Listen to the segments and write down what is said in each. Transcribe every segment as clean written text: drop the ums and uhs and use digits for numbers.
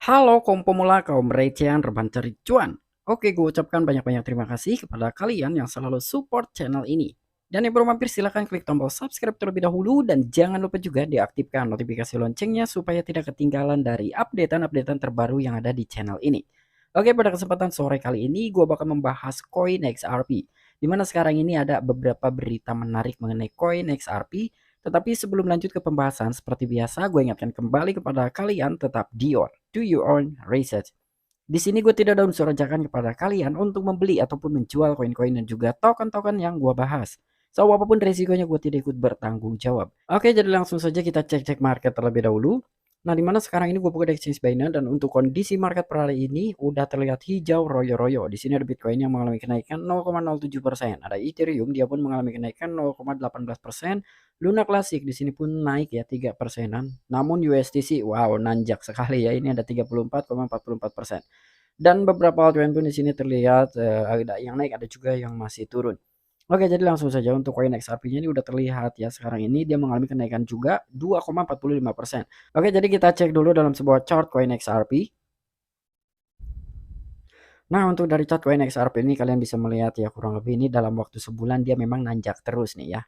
Halo kaum pemula, kaum recehan, rebahan cari cuan. Oke, gue ucapkan banyak-banyak terima kasih kepada kalian yang selalu support channel ini. Dan yang belum mampir silahkan klik tombol subscribe terlebih dahulu dan jangan lupa juga diaktifkan notifikasi loncengnya supaya tidak ketinggalan dari updatean-updatean terbaru yang ada di channel ini. Oke, pada kesempatan sore kali ini gue bakal membahas koin XRP. Dimana sekarang ini ada beberapa berita menarik mengenai koin XRP. Tetapi sebelum lanjut ke pembahasan, seperti biasa gue ingatkan kembali kepada kalian tetap do your own research. Di sini gue tidak ada unsur ajakan kepada kalian untuk membeli ataupun menjual koin-koin dan juga token-token yang gue bahas. So, apapun resikonya gue tidak ikut bertanggung jawab. Oke, jadi langsung saja kita cek-cek market terlebih dahulu. Nah, dimana sekarang ini gue buka di exchange Binance dan untuk kondisi market per hari ini udah terlihat hijau royo-royo. Di sini ada Bitcoin yang mengalami kenaikan 0,07%. Ada Ethereum dia pun mengalami kenaikan 0,18%. Luna Classic di sini pun naik ya 3%-an. Namun USDC wow nanjak sekali ya. Ini ada 34,44%. Dan beberapa altcoin pun di sini terlihat ada yang naik, ada juga yang masih turun. Oke, jadi langsung saja untuk koin XRP-nya ini udah terlihat ya sekarang ini dia mengalami kenaikan juga 2,45%. Oke, jadi kita cek dulu dalam sebuah chart koin XRP. Nah, untuk dari chart koin XRP ini kalian bisa melihat ya kurang lebih ini dalam waktu sebulan dia memang nanjak terus nih ya.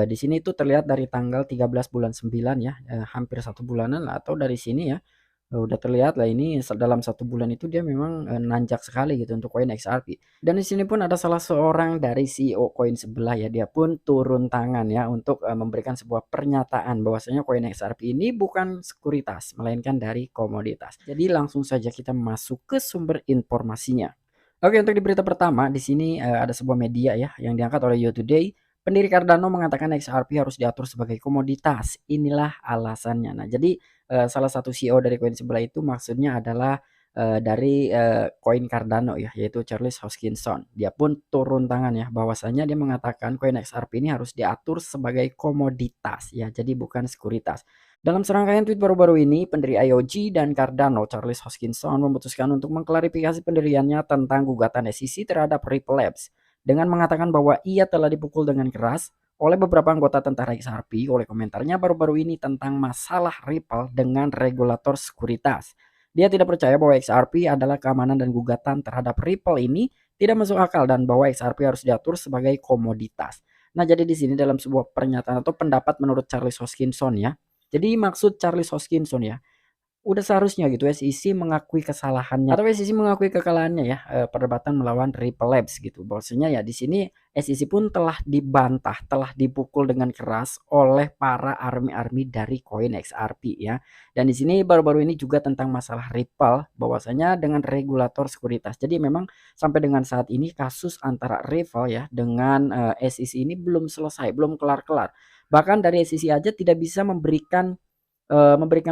Di sini itu terlihat dari tanggal 13 bulan 9 ya, hampir 1 bulanan atau dari sini ya. Udah terlihat lah ini dalam 1 bulan itu dia memang, nanjak sekali gitu untuk koin XRP. Dan di sini pun ada salah seorang dari CEO koin sebelah ya, dia pun turun tangan ya untuk, memberikan sebuah pernyataan bahwasanya koin XRP ini bukan sekuritas, melainkan dari komoditas. Jadi langsung saja kita masuk ke sumber informasinya. Oke, untuk di berita pertama di sini, ada sebuah media ya yang diangkat oleh You Today. Pendiri Cardano mengatakan XRP harus diatur sebagai komoditas. Inilah alasannya. Nah, jadi salah satu CEO dari koin sebelah itu maksudnya adalah dari koin Cardano ya, yaitu Charles Hoskinson. Dia pun turun tangan ya, bahwasanya dia mengatakan koin XRP ini harus diatur sebagai komoditas ya, jadi bukan sekuritas. Dalam serangkaian tweet baru-baru ini, pendiri IOG dan Cardano, Charles Hoskinson, memutuskan untuk mengklarifikasi pendiriannya tentang gugatan SEC terhadap Ripple Labs dengan mengatakan bahwa ia telah dipukul dengan keras oleh beberapa anggota tentara XRP oleh komentarnya baru-baru ini tentang masalah Ripple dengan regulator sekuritas. Dia tidak percaya bahwa XRP adalah keamanan dan gugatan terhadap Ripple ini tidak masuk akal dan bahwa XRP harus diatur sebagai komoditas. Nah, jadi di sini dalam sebuah pernyataan atau pendapat menurut Charles Hoskinson ya. Jadi maksud Charles Hoskinson ya, udah seharusnya gitu SEC mengakui kesalahannya atau SEC mengakui kekalahannya ya, perdebatan melawan Ripple Labs gitu. Bahwasanya ya di sini SEC pun telah dibantah, telah dipukul dengan keras oleh para army-army dari koin XRP ya. Dan di sini baru-baru ini juga tentang masalah Ripple bahwasanya dengan regulator sekuritas. Jadi memang sampai dengan saat ini kasus antara Ripple ya dengan SEC ini belum selesai, belum kelar-kelar. Bahkan dari SEC aja tidak bisa memberikan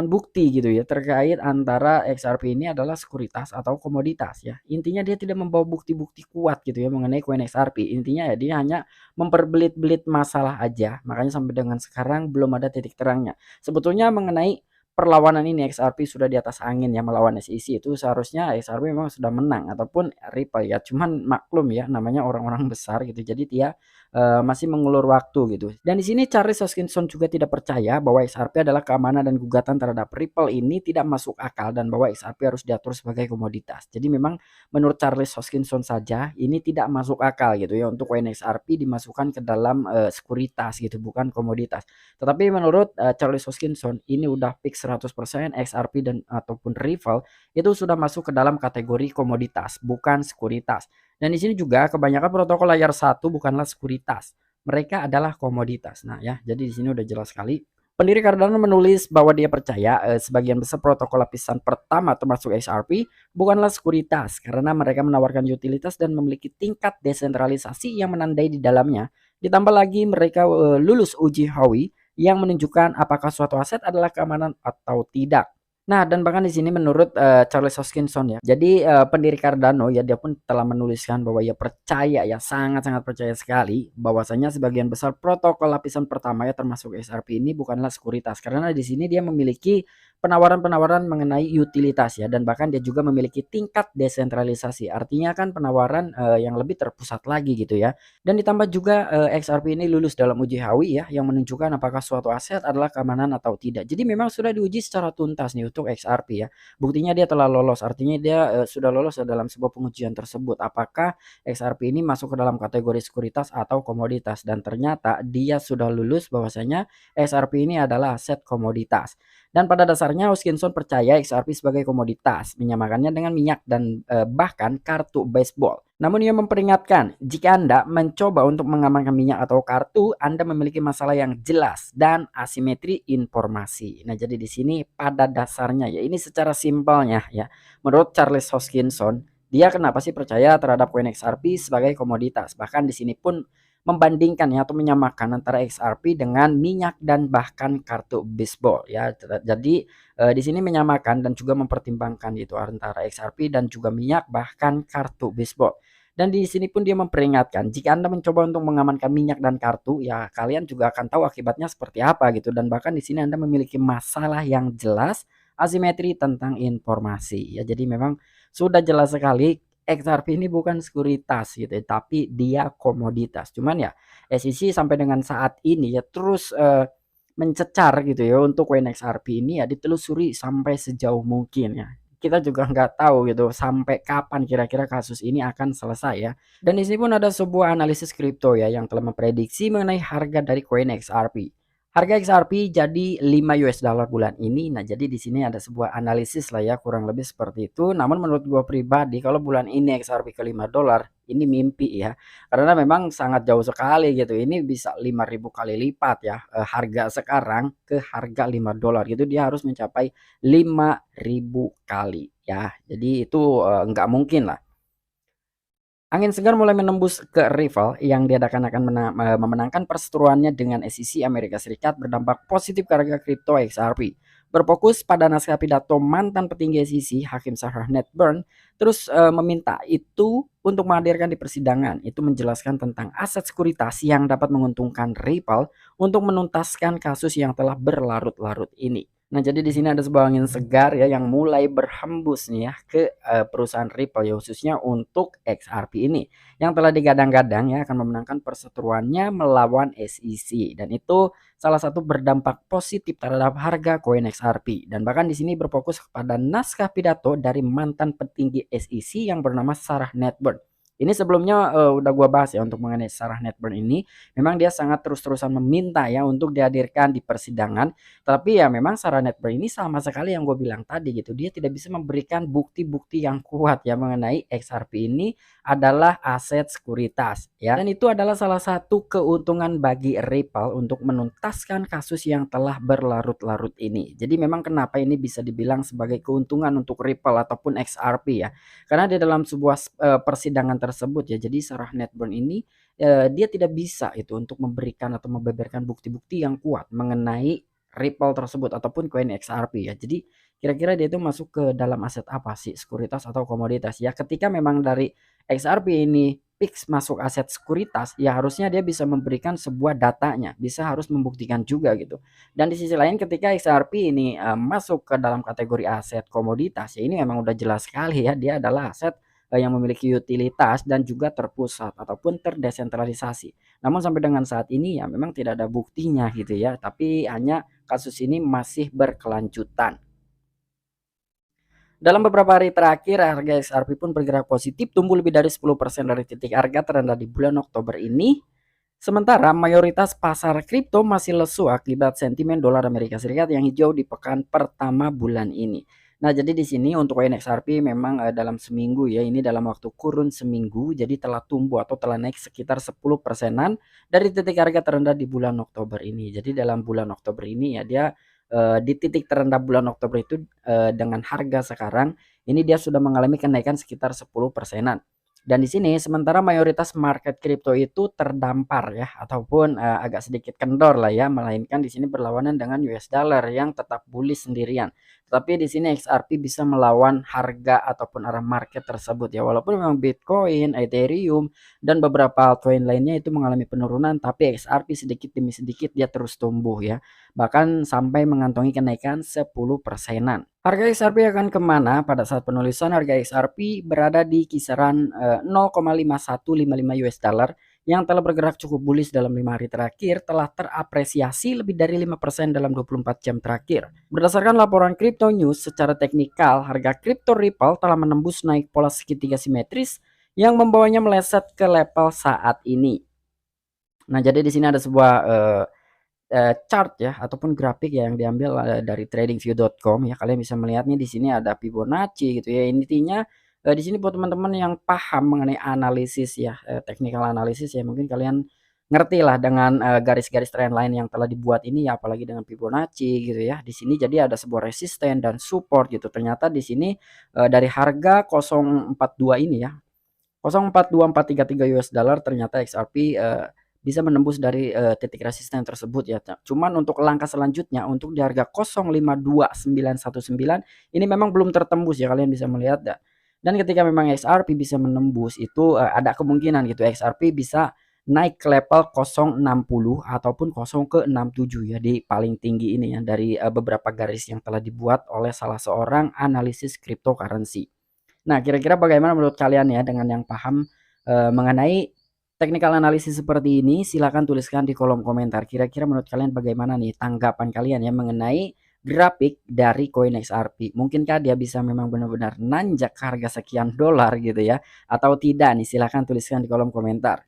bukti gitu ya terkait antara XRP ini adalah sekuritas atau komoditas ya. Intinya dia tidak membawa bukti-bukti kuat gitu ya mengenai koin XRP. Intinya ya dia hanya memperbelit-belit masalah aja. Makanya sampai dengan sekarang belum ada titik terangnya. Sebetulnya mengenai perlawanan ini XRP sudah di atas angin ya melawan SEC itu seharusnya XRP memang sudah menang ataupun Ripple ya. Cuman maklum ya namanya orang-orang besar gitu. Jadi dia masih mengulur waktu gitu. Dan di sini Charles Hoskinson juga tidak percaya bahwa XRP adalah keamanan dan gugatan terhadap Ripple ini tidak masuk akal dan bahwa XRP harus diatur sebagai komoditas. Jadi memang menurut Charles Hoskinson saja ini tidak masuk akal gitu ya untuk koin XRP dimasukkan ke dalam sekuritas gitu bukan komoditas. Tetapi menurut Charles Hoskinson ini udah fix 100% XRP dan ataupun Ripple itu sudah masuk ke dalam kategori komoditas bukan sekuritas. Dan di sini juga kebanyakan protokol layer 1 bukanlah sekuritas. Mereka adalah komoditas. Nah ya, jadi di sini udah jelas sekali. Pendiri Cardano menulis bahwa dia percaya sebagian besar protokol lapisan pertama termasuk XRP bukanlah sekuritas karena mereka menawarkan utilitas dan memiliki tingkat desentralisasi yang menandai di dalamnya. Ditambah lagi mereka lulus uji Howey yang menunjukkan apakah suatu aset adalah keamanan atau tidak. Nah, dan bahkan di sini menurut Charles Hoskinson ya. Jadi pendiri Cardano ya dia pun telah menuliskan bahwa ia percaya ya sangat-sangat percaya sekali bahwasanya sebagian besar protokol lapisan pertama ya termasuk XRP ini bukanlah sekuritas karena di sini dia memiliki penawaran-penawaran mengenai utilitas ya, dan bahkan dia juga memiliki tingkat desentralisasi. Artinya kan penawaran, yang lebih terpusat lagi gitu ya. Dan ditambah juga, XRP ini lulus dalam uji Howey ya, yang menunjukkan apakah suatu aset adalah keamanan atau tidak. Jadi memang sudah diuji secara tuntas nih untuk XRP ya. Buktinya dia telah lolos, artinya dia, sudah lolos dalam sebuah pengujian tersebut. Apakah XRP ini masuk ke dalam kategori sekuritas atau komoditas, dan ternyata dia sudah lulus bahwasanya XRP ini adalah aset komoditas. Dan pada dasarnya Hoskinson percaya XRP sebagai komoditas, menyamakannya dengan minyak dan bahkan kartu baseball. Namun ia memperingatkan, jika Anda mencoba untuk mengamankan minyak atau kartu, Anda memiliki masalah yang jelas dan asimetri informasi. Nah, jadi di sini pada dasarnya ya, ini secara simpelnya ya, menurut Charles Hoskinson, dia kenapa sih percaya terhadap koin XRP sebagai komoditas? Bahkan di sini pun membandingkan ya atau menyamakan antara XRP dengan minyak dan bahkan kartu baseball ya. Jadi di sini menyamakan dan juga mempertimbangkan itu antara XRP dan juga minyak bahkan kartu baseball. Dan di sini pun dia memperingatkan, jika Anda mencoba untuk mengamankan minyak dan kartu, ya kalian juga akan tahu akibatnya seperti apa gitu. Dan bahkan di sini Anda memiliki masalah yang jelas, asimetri tentang informasi. Ya, jadi memang sudah jelas sekali XRP ini bukan sekuritas gitu ya, tapi dia komoditas. Cuman ya SEC sampai dengan saat ini ya terus mencecar gitu ya untuk koin XRP ini ya ditelusuri sampai sejauh mungkin ya. Kita juga nggak tahu gitu sampai kapan kira-kira kasus ini akan selesai ya. Dan di sini pun ada sebuah analisis kripto ya yang telah memprediksi mengenai harga dari koin XRP. Harga XRP jadi 5 US dollar bulan ini. Nah, jadi di sini ada sebuah analisis lah ya kurang lebih seperti itu. Namun menurut gua pribadi kalau bulan ini XRP ke 5 dolar ini mimpi ya. Karena memang sangat jauh sekali gitu. Ini bisa 5.000 kali lipat ya harga sekarang ke harga 5 dolar gitu dia harus mencapai 5.000 kali ya. Jadi itu nggak mungkin lah. Angin segar mulai menembus ke rival yang diadakan akan memenangkan perseteruannya dengan SEC Amerika Serikat berdampak positif ke harga kripto XRP. Berfokus pada naskah pidato mantan petinggi SEC Hakim Sarah Netburn terus meminta itu untuk menghadirkan di persidangan. Itu menjelaskan tentang aset sekuritas yang dapat menguntungkan rival untuk menuntaskan kasus yang telah berlarut-larut ini. Nah, jadi di sini ada sebuah angin segar ya yang mulai berhembus nih ya ke perusahaan Ripple ya khususnya untuk XRP ini yang telah digadang-gadang ya akan memenangkan perseteruannya melawan SEC, dan itu salah satu berdampak positif terhadap harga koin XRP. Dan bahkan di sini berfokus kepada naskah pidato dari mantan petinggi SEC yang bernama Sarah Netburn. Ini sebelumnya udah gua bahas ya untuk mengenai Sarah Netburn ini, memang dia sangat terus-terusan meminta ya untuk dihadirkan di persidangan. Tapi ya memang Sarah Netburn ini sama sekali yang gue bilang tadi gitu, dia tidak bisa memberikan bukti-bukti yang kuat ya mengenai XRP ini adalah aset sekuritas ya. Dan itu adalah salah satu keuntungan bagi Ripple untuk menuntaskan kasus yang telah berlarut-larut ini. Jadi memang kenapa ini bisa dibilang sebagai keuntungan untuk Ripple ataupun XRP ya. Karena di dalam sebuah persidangan tersebut ya, jadi Sarah Netburn ini dia tidak bisa itu untuk memberikan atau membeberkan bukti-bukti yang kuat mengenai Ripple tersebut ataupun koin XRP ya. Jadi kira-kira dia itu masuk ke dalam aset apa sih? Sekuritas atau komoditas ya. Ketika memang dari XRP ini fix masuk aset sekuritas, ya harusnya dia bisa memberikan sebuah datanya, bisa harus membuktikan juga gitu. Dan di sisi lain ketika XRP ini masuk ke dalam kategori aset komoditas, ya ini memang udah jelas sekali ya dia adalah aset yang memiliki utilitas dan juga terpusat ataupun terdesentralisasi. Namun sampai dengan saat ini ya memang tidak ada buktinya gitu ya, tapi hanya kasus ini masih berkelanjutan. Dalam beberapa hari terakhir, harga XRP pun bergerak positif, tumbuh lebih dari 10% dari titik harga terendah di bulan Oktober ini. Sementara mayoritas pasar kripto masih lesu akibat sentimen dolar Amerika Serikat yang hijau di pekan pertama bulan ini. Nah, jadi di sini untuk koin XRP memang dalam seminggu ya, ini dalam waktu kurun seminggu, jadi telah tumbuh atau telah naik sekitar 10%-an dari titik harga terendah di bulan Oktober ini. Jadi dalam bulan Oktober ini ya dia di titik terendah bulan Oktober itu dengan harga sekarang ini dia sudah mengalami kenaikan sekitar 10%-an. Dan di sini sementara mayoritas market kripto itu terdampar ya ataupun agak sedikit kendor lah ya, melainkan di sini berlawanan dengan US dollar yang tetap bullish sendirian. Tapi di sini XRP bisa melawan harga ataupun arah market tersebut ya. Walaupun memang Bitcoin, Ethereum, dan beberapa altcoin lainnya itu mengalami penurunan, tapi XRP sedikit demi sedikit dia terus tumbuh ya. Bahkan sampai mengantongi kenaikan 10 persenan. Harga XRP akan kemana? Pada saat penulisan harga XRP berada di kisaran 0,5155 US dollar yang telah bergerak cukup bullish dalam 5 hari terakhir, telah terapresiasi lebih dari 5% dalam 24 jam terakhir. Berdasarkan laporan Crypto News, secara teknikal harga kripto Ripple telah menembus naik pola segitiga simetris yang membawanya meleset ke level saat ini. Nah, jadi di sini ada sebuah chart ya ataupun grafik ya yang diambil dari tradingview.com ya. Kalian bisa melihat nih di sini ada Fibonacci gitu ya. Intinya di sini buat teman-teman yang paham mengenai analisis ya, technical analisis ya, mungkin kalian ngerti lah dengan garis-garis trendline yang telah dibuat ini ya, apalagi dengan Fibonacci gitu ya. Di sini jadi ada sebuah resisten dan support gitu. Ternyata di sini dari harga 042 ini ya, 042433 US dollar, ternyata XRP bisa menembus dari titik resisten tersebut ya. Cuman untuk langkah selanjutnya untuk di harga 052919 ini memang belum tertembus ya, kalian bisa melihat ya. Dan ketika memang XRP bisa menembus itu ada kemungkinan gitu XRP bisa naik ke level 060 ataupun 0 ke 67 ya, di paling tinggi ini ya, dari beberapa garis yang telah dibuat oleh salah seorang analisis cryptocurrency. Nah, kira-kira bagaimana menurut kalian ya dengan yang paham mengenai technical analisis seperti ini? Silahkan tuliskan di kolom komentar. Kira-kira menurut kalian bagaimana nih tanggapan kalian ya mengenai grafik dari koin XRP? Mungkinkah dia bisa memang benar-benar nanjak harga sekian dolar gitu ya, atau tidak nih? Silahkan tuliskan di kolom komentar.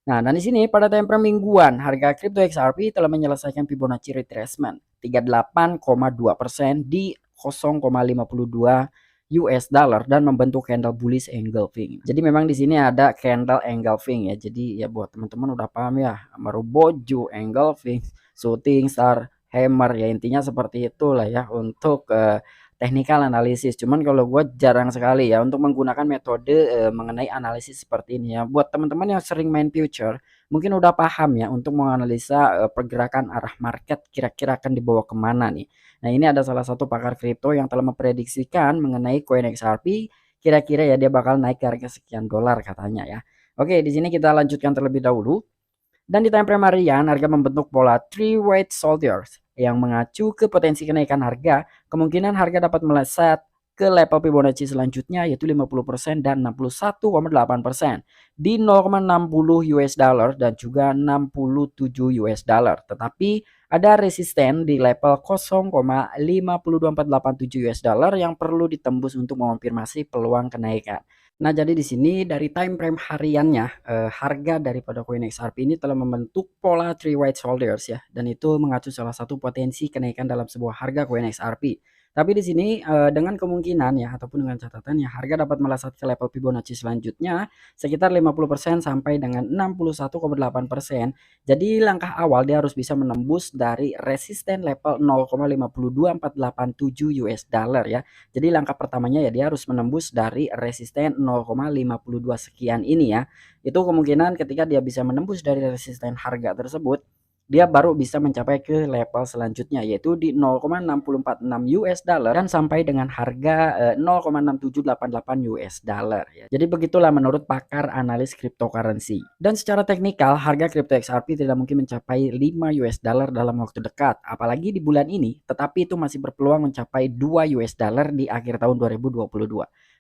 Nah, dan di sini pada time frame mingguan, harga kripto XRP telah menyelesaikan Fibonacci retracement 38,2% di 0,52 US dollar dan membentuk candle bullish engulfing. Jadi memang di sini ada candle engulfing ya. Jadi ya buat teman-teman udah paham ya, Maruboju, engulfing, shooting star, hammer ya, intinya seperti itulah ya untuk technical analisis. Cuman kalau gue jarang sekali ya untuk menggunakan metode mengenai analisis seperti ini ya. Buat teman-teman yang sering main future, mungkin udah paham ya untuk menganalisa pergerakan arah market kira-kira akan dibawa kemana nih. Nah, ini ada salah satu pakar kripto yang telah memprediksikan mengenai koin XRP, kira-kira ya dia bakal naik ke harga sekian dolar katanya ya. Oke, di sini kita lanjutkan terlebih dahulu. Dan di time frame harian, harga membentuk pola three weight soldiers yang mengacu ke potensi kenaikan harga. Kemungkinan harga dapat meleset ke level Fibonacci selanjutnya yaitu 50% dan 61,8% di 0,60 US dollar dan juga 67 US dollar. Tetapi ada resisten di level 0,524487 US dollar yang perlu ditembus untuk mengonfirmasi peluang kenaikan. Nah, jadi di sini dari time frame hariannya, harga daripada koin XRP ini telah membentuk pola three white shoulders ya, dan itu mengacu salah satu potensi kenaikan dalam sebuah harga koin XRP. Tapi di sini dengan kemungkinan ya ataupun dengan catatan ya harga dapat melesat ke level Fibonacci selanjutnya sekitar 50% sampai dengan 61,8%. Jadi langkah awal dia harus bisa menembus dari resisten level 0,52487 US dollar ya. Jadi langkah pertamanya ya dia harus menembus dari resisten 0,52 sekian ini ya. Itu kemungkinan ketika dia bisa menembus dari resisten harga tersebut, dia baru bisa mencapai ke level selanjutnya yaitu di 0,6046 US dollar dan sampai dengan harga 0,6788 US dollar ya. Jadi begitulah menurut pakar analis cryptocurrency. Dan secara teknikal harga crypto XRP tidak mungkin mencapai 5 US dollar dalam waktu dekat, apalagi di bulan ini, tetapi itu masih berpeluang mencapai 2 US dollar di akhir tahun 2022.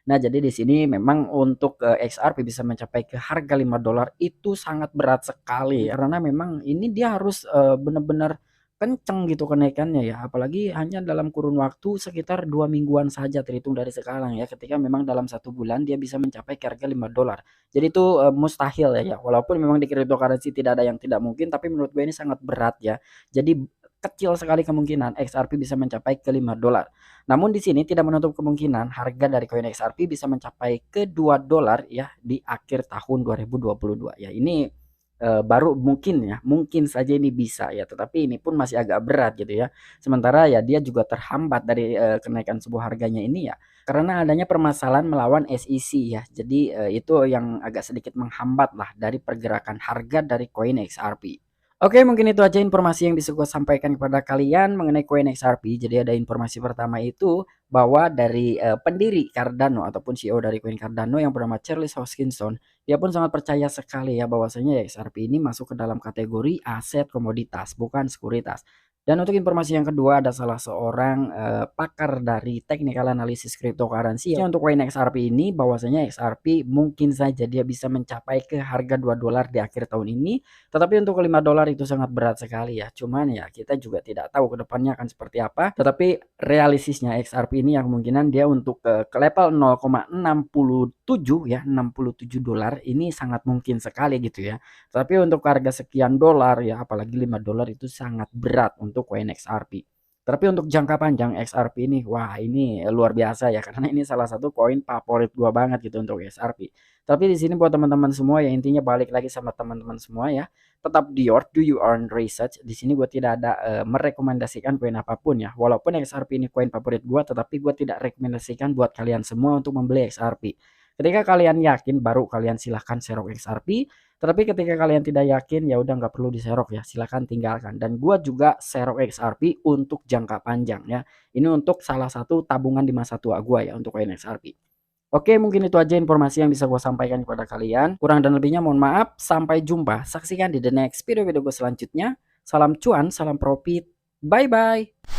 Nah, jadi di sini memang untuk XRP bisa mencapai ke harga 5 dolar itu sangat berat sekali karena memang ini dia harus benar-benar kenceng gitu kenaikannya ya, apalagi hanya dalam kurun waktu sekitar 2 mingguan saja terhitung dari sekarang ya, ketika memang dalam 1 bulan dia bisa mencapai ke harga 5 dolar. Jadi itu mustahil ya, walaupun memang di cryptocurrency tidak ada yang tidak mungkin, tapi menurut gue ini sangat berat ya. Jadi kecil sekali kemungkinan XRP bisa mencapai ke 5 dolar. Namun di sini tidak menutup kemungkinan harga dari koin XRP bisa mencapai ke 2 dolar ya di akhir tahun 2022 ya. Ini baru mungkin ya, mungkin saja ini bisa ya, tetapi ini pun masih agak berat gitu ya. Sementara ya dia juga terhambat dari kenaikan sebuah harganya ini ya karena adanya permasalahan melawan SEC ya. Jadi itu yang agak sedikit menghambat lah dari pergerakan harga dari koin XRP. Oke, mungkin itu aja informasi yang bisa gue sampaikan kepada kalian mengenai koin XRP. Jadi ada informasi pertama itu bahwa dari pendiri Cardano ataupun CEO dari koin Cardano yang bernama Charles Hoskinson, dia pun sangat percaya sekali ya bahwasanya XRP ini masuk ke dalam kategori aset komoditas, bukan sekuritas. Dan untuk informasi yang kedua ada salah seorang pakar dari technical analysis cryptocurrency ya, untuk koin XRP ini bahwasanya XRP mungkin saja dia bisa mencapai ke harga $2 di akhir tahun ini, tetapi untuk $5 itu sangat berat sekali ya. Cuman ya kita juga tidak tahu ke depannya akan seperti apa. Tetapi realistisnya XRP ini yang kemungkinan dia untuk ke level 0,67 ya, $67 ini sangat mungkin sekali gitu ya. Tapi untuk harga sekian dolar ya, apalagi $5 itu sangat berat untuk koin XRP. Tapi untuk jangka panjang XRP ini, wah ini luar biasa ya, karena ini salah satu koin favorit gua banget gitu untuk XRP. Tapi di sini buat teman-teman semua ya, intinya balik lagi sama teman-teman semua ya, tetap do your own research. Di sini gue tidak ada merekomendasikan koin apapun ya. Walaupun XRP ini koin favorit gue, tetapi gue tidak rekomendasikan buat kalian semua untuk membeli XRP. Ketika kalian yakin, baru kalian silahkan serok XRP. Tetapi ketika kalian tidak yakin, ya udah nggak perlu diserok ya. Silahkan tinggalkan. Dan gue juga serok XRP untuk jangka panjang ya. Ini untuk salah satu tabungan di masa tua gue ya untuk koin XRP. Oke, mungkin itu aja informasi yang bisa gue sampaikan kepada kalian. Kurang dan lebihnya mohon maaf. Sampai jumpa. Saksikan di the next video-video gue selanjutnya. Salam cuan, salam profit. Bye-bye.